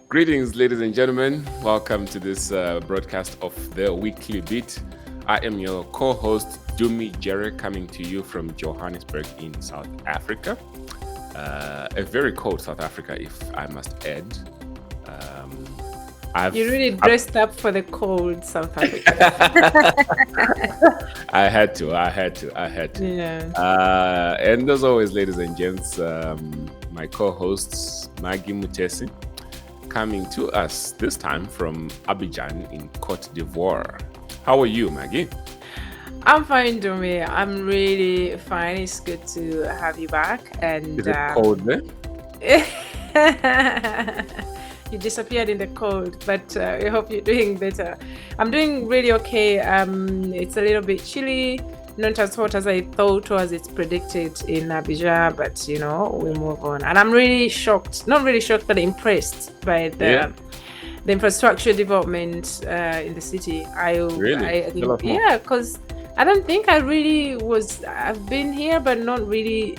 Greetings, ladies and gentlemen. Welcome to this broadcast of The Weekly Beat. I am your co-host, Dumi Jerry, coming to you from Johannesburg in South Africa. A very cold South Africa, if I must add. You really dressed up for the cold South Africa. I had to. Yeah. And as always, ladies and gents, my co-hosts, Maggie Mutesi, coming to us this time from Abidjan in Cote d'Ivoire. How are you, Maggie? I'm fine, Dumi. I'm really fine. It's good to have you back. And Is it cold there? You disappeared in the cold, but I hope you're doing better. I'm doing really okay. It's a little bit chilly, not as hot as I thought or as it's predicted in Abidjan, but we move on. And I'm really shocked, not really shocked, but impressed by the infrastructure development in the city. I think, because I don't think I really was. I've been here, but not really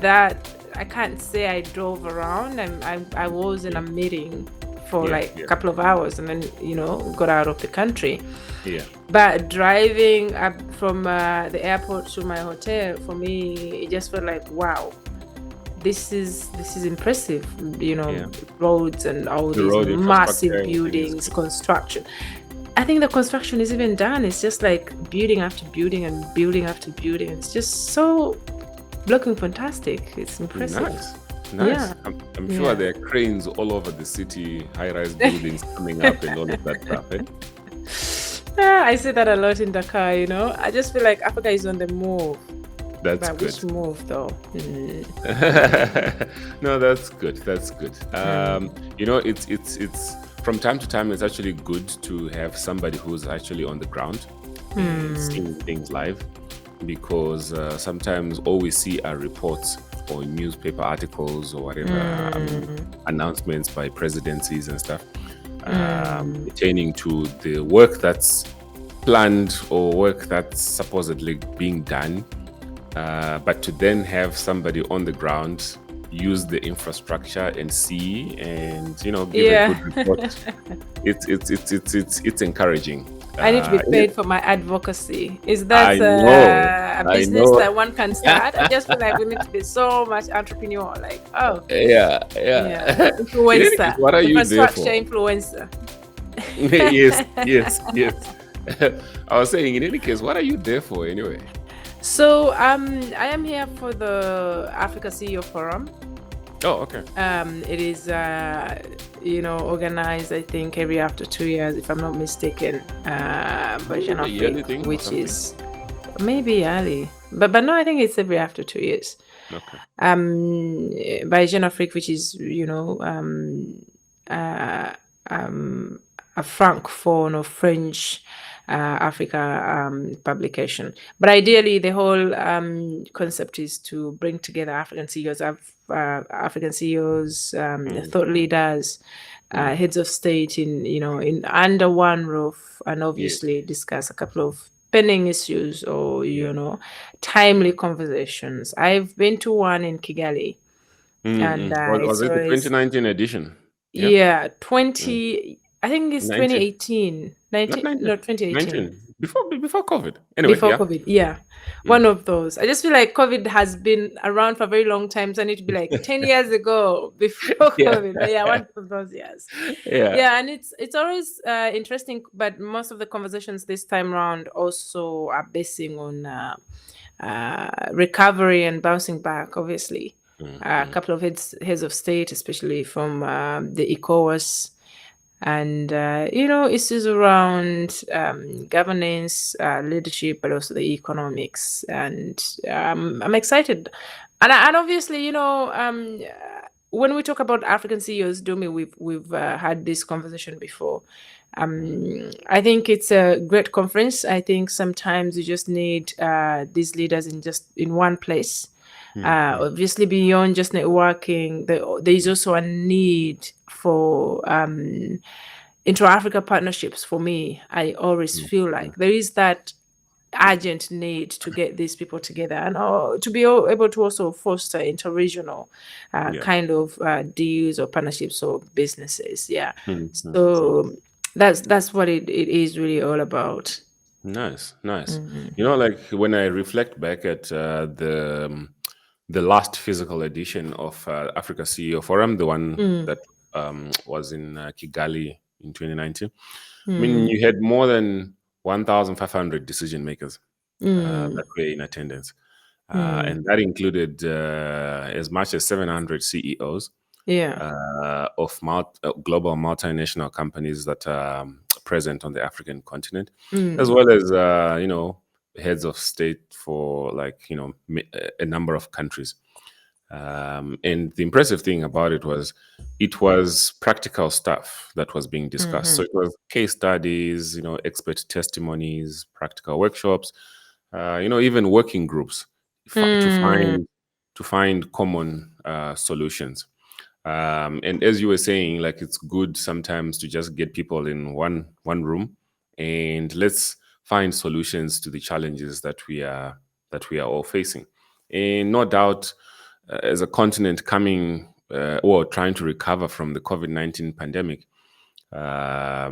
that. I can't say I drove around. I was in a meeting for a couple of hours and then got out of the country. Yeah. But driving up from the airport to my hotel, for me, it just felt like, wow, this is impressive. Roads and all these massive buildings, construction. I think the construction is even done. It's just like building after building and building after building. It's just so looking fantastic. It's impressive. Nice. Yeah. I'm sure there are cranes all over the city, high-rise buildings coming up and all of that stuff. I say that a lot in Dakar, I just feel like Africa is on the move. That's but good. Which move though? No, that's good. It's from time to time, it's actually good to have somebody who's actually on the ground, seeing things live. Because sometimes all we see are reports or newspaper articles or whatever, announcements by presidencies and stuff pertaining to the work that's planned or work that's supposedly being done. But to then have somebody on the ground use the infrastructure and see and give a good report, it's encouraging. I need to be paid for my advocacy. Is that a business that one can start? I just feel like we need to be so much entrepreneur. Like, influencer. What are you there for? Influencer. Yes. I was saying, in any case, what are you there for anyway? So I am here for the Africa CEO Forum. Oh, okay. It is, organized, I think, every after 2 years, if I'm not mistaken, by Jean Afrique, which is maybe yearly. But no, I think it's every after 2 years. Okay. By Jean Afrique, which is, a francophone or French Africa publication. But ideally, the whole concept is to bring together African CEOs, thought leaders, heads of state in under one roof, and obviously discuss a couple of pending issues or timely conversations. I've been to one in Kigali, and was it the 2019 edition? Yeah, 20. I think it's 2018. 2018. 19. Before COVID. Anyway, COVID, one of those. I just feel like COVID has been around for a very long time, so I need to be like 10 years ago before COVID. But one of those years. Yeah, and it's always interesting, but most of the conversations this time around also are basing on recovery and bouncing back, obviously. A couple of heads of state, especially from the ECOWAS, and issues around governance, leadership, but also the economics. And I'm excited, and obviously, when we talk about African CEOs, Dumi, we've had this conversation before. I think it's a great conference. I think sometimes you just need these leaders in one place. Obviously, beyond just networking, there is also a need for intra-Africa partnerships, for me, I always feel like there is that urgent need to get these people together and to be able to also foster interregional Yeah. kind of deals or partnerships or businesses. Yeah. Mhm. So that's what it is really all about. Nice, nice. Like when I reflect back at the last physical edition of Africa CEO Forum, the one that was in Kigali in 2019. I mean, you had more than 1,500 decision makers that were in attendance, and that included as much as 700 CEOs Yeah. of global multinational companies that are present on the African continent, as well as heads of state for a number of countries. And the impressive thing about it was practical stuff that was being discussed. So it was case studies, expert testimonies, practical workshops, even working groups to find common solutions. And as you were saying, like it's good sometimes to just get people in one room and let's find solutions to the challenges that we are all facing. And no doubt, as a continent coming or trying to recover from the COVID-19 pandemic,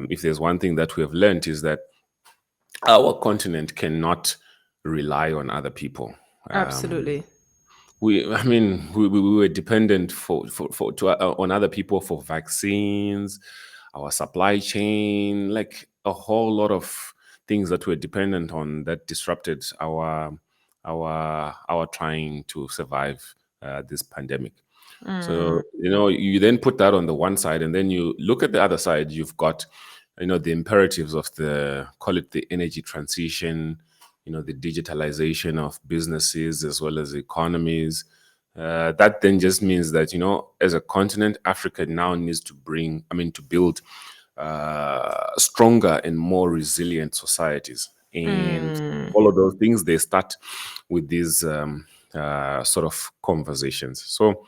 if there's one thing that we have learned is that our continent cannot rely on other people. Absolutely. We were dependent on other people for vaccines, our supply chain, like a whole lot of things that were dependent on that disrupted our trying to survive this pandemic. So you then put that on the one side, and then you look at the other side. You've got the imperatives of call it the energy transition, the digitalization of businesses as well as economies. That then just means that as a continent, Africa now needs to build stronger and more resilient societies. And all of those things, they start with these sort of conversations. So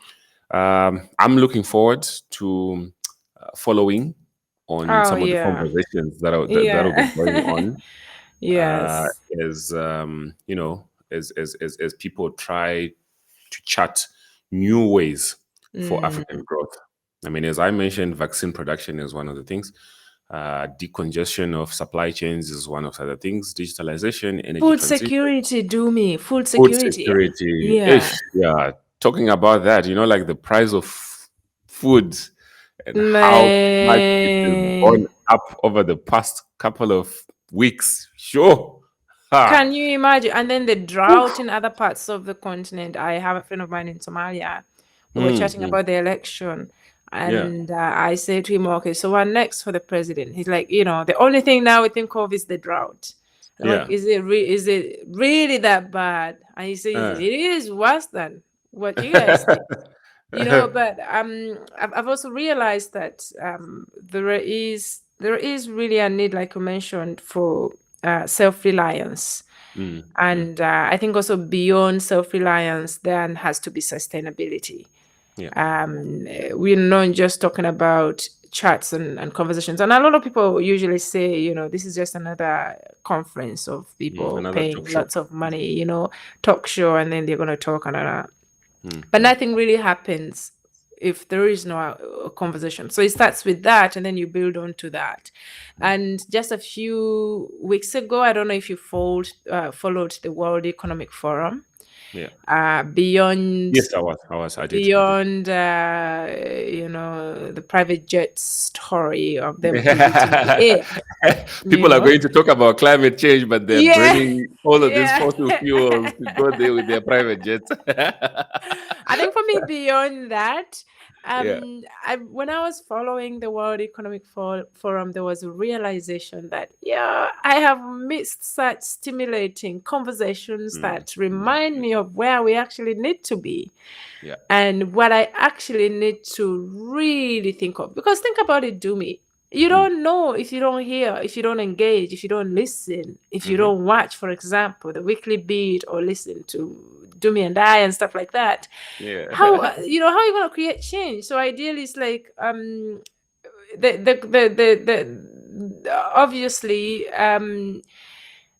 I'm looking forward to following on Oh some of the yeah. conversations that'll be Yeah. going on Yes. as as people try to chart new ways for African growth. I mean, as I mentioned, vaccine production is one of the things. Decongestion of supply chains is one of the other things. Digitalization, energy Food transition, security, do me. Food food security. security. Yeah. Yeah, talking about that, like the price of food and how much it has Man. gone up over the past couple of weeks. Sure. Ha. Can you imagine? And then the drought in other parts of the continent. I have a friend of mine in Somalia. We were chatting Mm. about the election. Yeah. And I said to him, okay, so what next for the president? He's like, the only thing now we think of is the drought. I'm like, Yeah. is it really that bad? And he says, Uh. it is worse than what you guys think. But I've also realized that there is really a need, like you mentioned, for self-reliance. And I think also beyond self-reliance, there has to be sustainability. Yeah. We're not just talking about chats and conversations. And a lot of people usually say, this is just another conference of people Another paying talk show. lots of money, talk show, and then they're going to talk and but nothing really happens if there is no conversation. So it starts with that, and then you build on to that. And just a few weeks ago, I don't know if you followed the World Economic Forum. Yeah. Beyond Yes, I did. beyond the private jet story of them polluting the air. People are going to talk about climate change, but they're burning all of these Yeah. fossil fuels to go there with their private jets. I think for me, beyond that, Yeah. when I was following the World Economic Forum, there was a realization that, I have missed such stimulating conversations that remind me of where we actually need to be. Yeah. And what I actually need to really think of. Because think about it, Dumi. You don't know if you don't hear, if you don't engage, if you don't listen, if you don't watch, for example, the Weekly Beat or listen to Dumi and I and stuff like that. Yeah. How are you going to create change? So ideally, it's like obviously,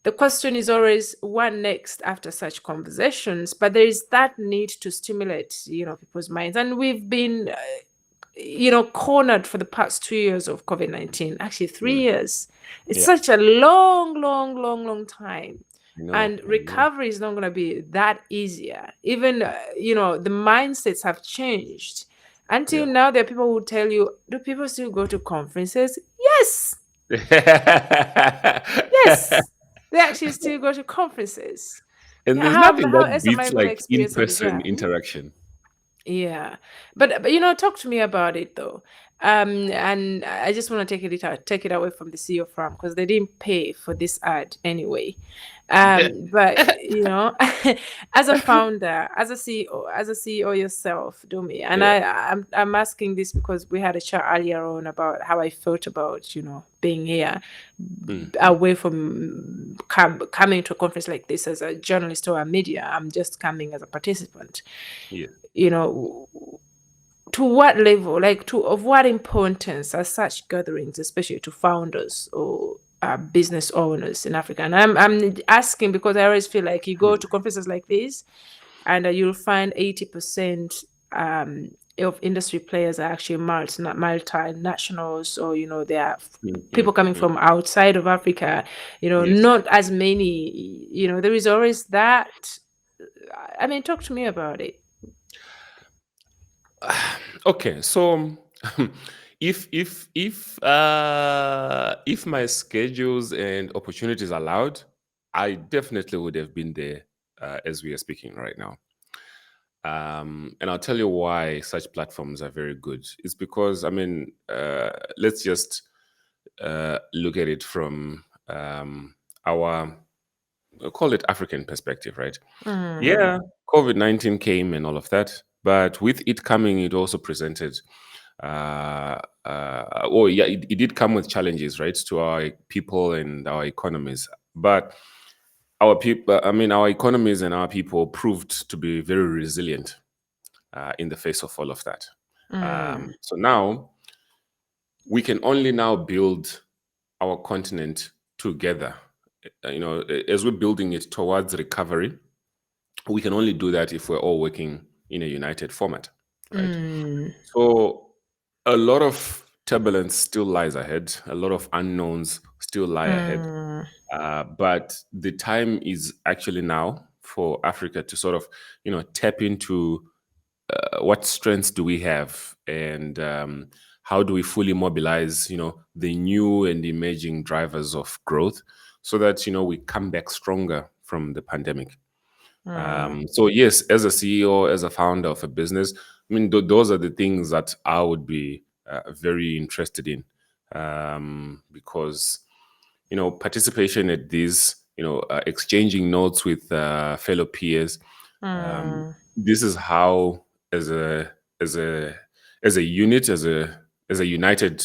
the question is always what next after such conversations, but there is that need to stimulate, people's minds. And we've been, cornered for the past 2 years of COVID-19, actually 3 years. It's Yeah, such a long, long, long, long time. I know. And recovery is not going to be that easier. Even, the mindsets have changed. Until Yeah. now, there are people who tell you, do people still go to conferences? Yes. Yes. They actually still go to conferences. And Yeah, there's how nothing that else am I beats going to like experience in-person Abidjan? interaction. Yeah, but talk to me about it though. And I just want to take it away from the CEO farm because they didn't pay for this ad anyway. But as a founder, as a CEO yourself, Domi, and Yeah. I'm asking this because we had a chat earlier on about how I felt about being here away from coming to a conference like this as a journalist or a media. I'm just coming as a participant. Yeah. To what level, like of what importance are such gatherings, especially to founders or business owners in Africa? And I'm asking because I always feel like you go to conferences like this, and you'll find 80% of industry players are actually multinationals, or they are people coming from outside of Africa. Yes. Not as many. There is always that. I mean, talk to me about it. Okay, so if my schedules and opportunities allowed, I definitely would have been there as we are speaking right now. And I'll tell you why such platforms are very good. It's because, I mean, let's just look at it from our, we'll call it African perspective, right? Yeah, COVID-19 came and all of that, but with it coming, it also presented, it did come with challenges, right, to our people and our economies. But our people, I mean, our economies and our people proved to be very resilient in the face of all of that. So now we can only now build our continent together. As we're building it towards recovery, we can only do that if we're all working in a united format, right? So a lot of turbulence still lies ahead. A lot of unknowns still lie ahead. But the time is actually now for Africa to sort of, tap into what strengths do we have, and how do we fully mobilize, the new and emerging drivers of growth, so that we come back stronger from the pandemic. So yes, as a CEO, as a founder of a business, I mean, those are the things that I would be very interested in, because participation at these, exchanging notes with fellow peers. This is how, as a unit, as a united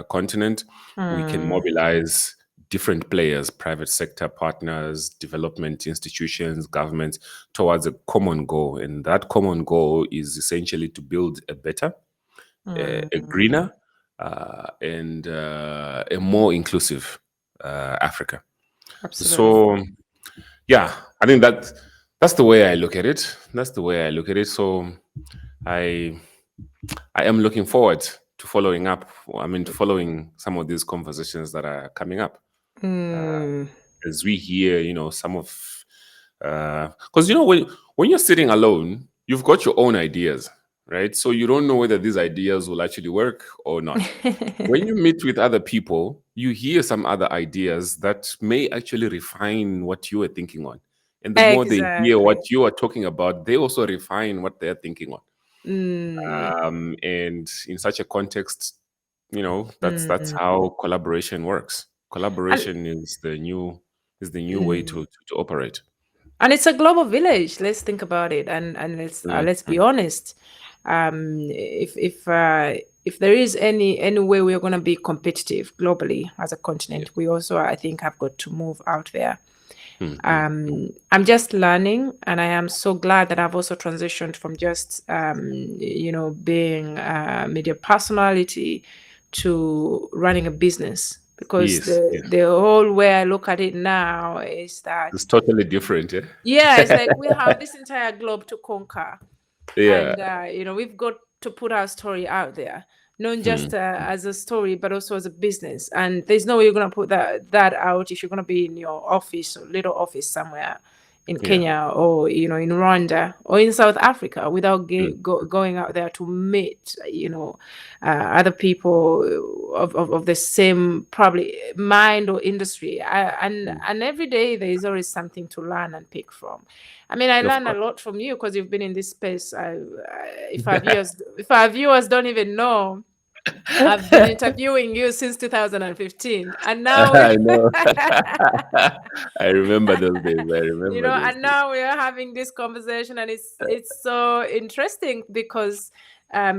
continent, we can mobilize different players, private sector partners, development institutions, governments, towards a common goal. And that common goal is essentially to build a better, a greener, and a more inclusive Africa. Absolutely. So, yeah, I think that's the way I look at it. That's the way I look at it. So, I I am looking forward to following up. I mean, to following some of these conversations that are coming up, as we hear, some of, because when you're sitting alone, you've got your own ideas, right? So you don't know whether these ideas will actually work or not. When you meet with other people, you hear some other ideas that may actually refine what you are thinking on. And the more they hear Exactly. what you are talking about, they also refine what they're thinking on. And in such a context, that's how collaboration works. Collaboration is the new way to operate. And it's a global village. Let's think about it, and let's be honest. If there is any way we're going to be competitive globally as a continent, we also, I think, have got to move out there. I'm just learning, and I am so glad that I've also transitioned from just being a media personality to running a business, because Yes. the Yeah. the whole way I look at it now is that, It's totally different. Yeah. yeah, it's like we have this entire globe to conquer, Yeah. and we've got to put our story out there, not just Hmm. as a story, but also as a business. And there's no way you're going to put that out if you're going to be in your office or little office somewhere in Yeah. Kenya, or in Rwanda or in South Africa, without Mm. going out there to meet other people of the same probably mind or industry. And every day there is always something to learn and pick from. I mean, I Of learn a course. lot from you because you've been in this space. If our viewers don't even know, I've been interviewing you since 2015, and now I know. I remember those days. I remember those and days. now we are having this conversation, and it's so interesting because I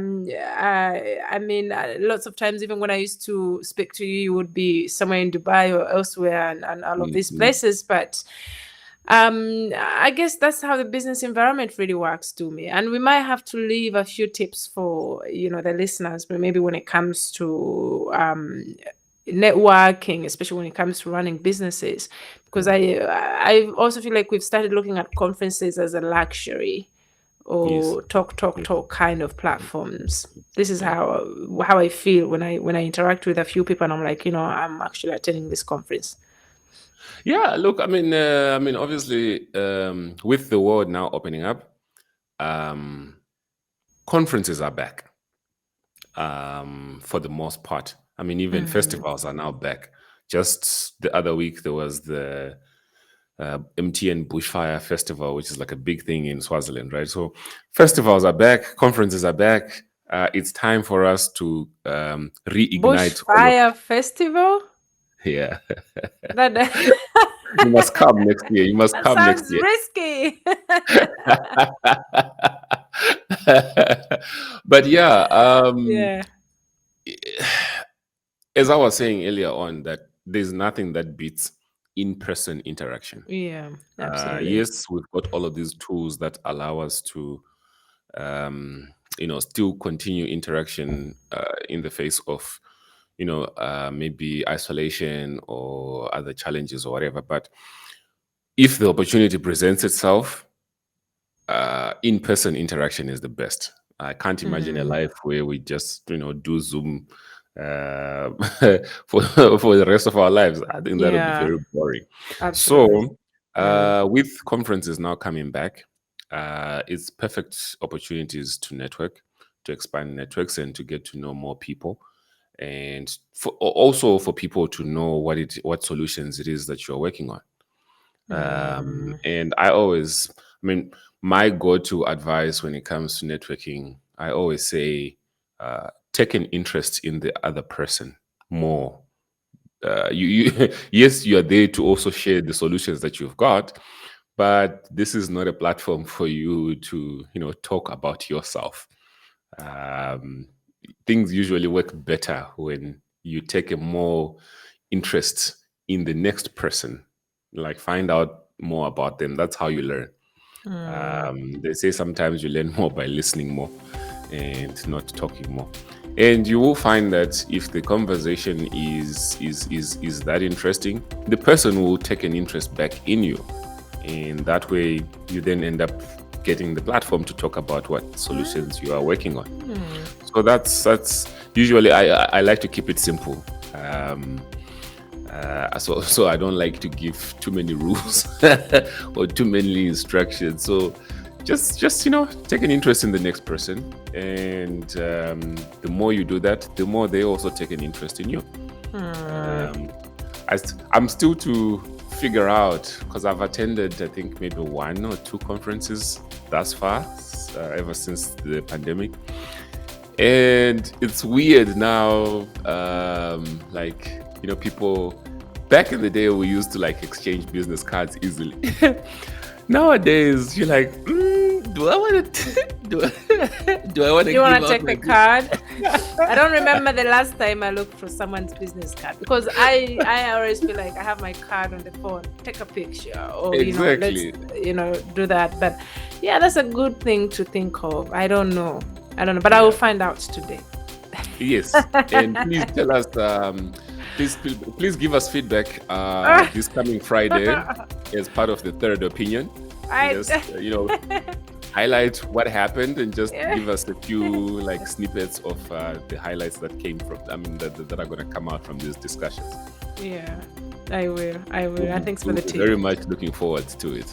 mean, lots of times, even when I used to speak to you, you would be somewhere in Dubai or elsewhere, and all of these Mm-hmm. places, but I guess that's how the business environment really works to me. And we might have to leave a few tips for the listeners, but maybe when it comes to networking, especially when it comes to running businesses, because I also feel like we've started looking at conferences as a luxury, Yes. or talk kind of platforms. This is how I feel when I interact with a few people, and I'm like, I'm actually attending this conference. Yeah. Look, I mean, obviously, with the world now opening up, conferences are back. For the most part. I mean, even festivals are now back. Just the other week, there was the MTN Bushfire Festival, which is like a big thing in Swaziland, right? So festivals are back, conferences are back. It's time for us to reignite all of. Bushfire Festival? Yeah. That You must come next year. You must that come next sounds year. risky. But yeah, Yeah. as I was saying earlier on, that there's nothing that beats in-person interaction. Yeah, absolutely. Yes, we've got all of these tools that allow us to, still continue interaction in the face of, maybe isolation or other challenges or whatever. But if the opportunity presents itself, in-person interaction is the best. I can't imagine a life where we just, do Zoom for for the rest of our lives. I think that would be Yeah, very boring. absolutely. So, with conferences now coming back, it's perfect opportunities to network, to expand networks, and to get to know more people, and also for people to know what solutions it is that you're working on. And I mean, my go-to advice when it comes to networking, I always say, take an interest in the other person more. Yes, you are there to also share the solutions that you've got, but this is not a platform for you to, talk about yourself. Um, Things usually work better when you take a more interest in the next person, like find out more about them. That's how you learn. They say sometimes you learn more by listening more and not talking more. And you will find that if the conversation is that interesting, the person will take an interest back in you, and that way you then end up getting the platform to talk about what solutions you are working on. So that's usually I like to keep it simple. So I don't like to give too many rules or too many instructions. So just take an interest in the next person, and the more you do that, the more they also take an interest in you. I'm still to figure out, because I've attended, I think, maybe 1 or 2 conferences thus far, ever since the pandemic. And it's weird now, people, back in the day, we used to exchange business cards easily. Nowadays, you're like, do I want to do I want to You want to give take out the my card? I don't remember the last time I looked for someone's business card, because I always feel like I have my card on the phone. Take a picture, or Exactly. let's do that. But yeah, that's a good thing to think of. I don't know, but I will find out today. Yes, and please tell us. Please give us feedback this coming Friday as part of the third opinion. I Just highlight what happened and just Yeah. give us a few like snippets of the highlights that came from. I mean, that are going to come out from these discussions. Yeah, I will. And thanks for the We're tip. very much looking forward to it.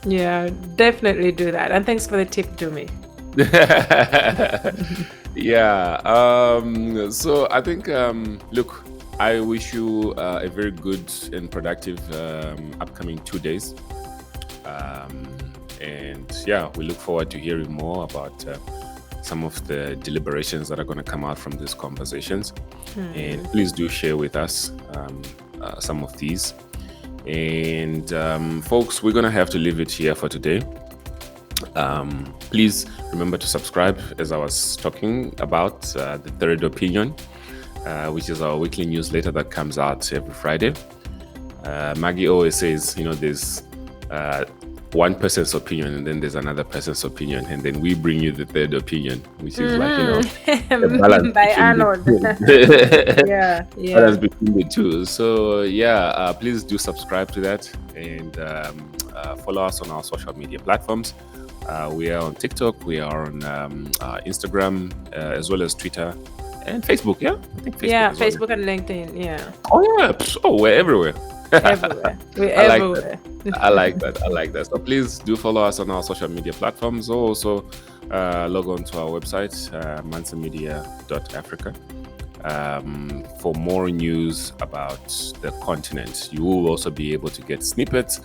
Yeah, definitely do that. And thanks for the tip, Dumi. Yeah. So I think, look, I wish you a very good and productive upcoming 2 days. And yeah, we look forward to hearing more about some of the deliberations that are going to come out from these conversations. And please do share with us some of these. And folks, we're going to have to leave it here for today. Please remember to subscribe, as I was talking about, the Third Opinion, which is our weekly newsletter that comes out every Friday. Maggie always says, there's one person's opinion and then there's another person's opinion, and then we bring you the third opinion, which is the balance by between Arnold. the Yeah. balance between the two. So yeah, please do subscribe to that and follow us on our social media platforms. We are on TikTok, we are on Instagram, as well as Twitter and Facebook. Yeah, I think Facebook. Yeah, as well. Facebook and LinkedIn. Yeah, Oh yeah. Oh, we're everywhere. everywhere. We're I like everywhere. I like that. So please do follow us on our social media platforms. Also, log on to our website, mansamedia.africa, for more news about the continent. You will also be able to get snippets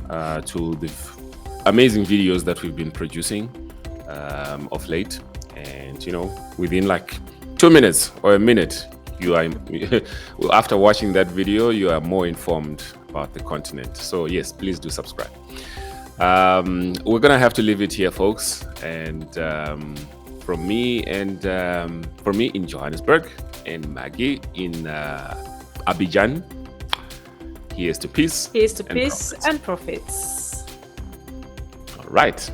to the amazing videos that we've been producing of late. And, within like 2 minutes or a minute, you are after watching that video, you are more informed about the continent. So yes, please do subscribe. We're gonna have to leave it here, folks. And from me in Johannesburg and Maggie in Abidjan, here's to peace. Here's to and peace profits. and profits. All right.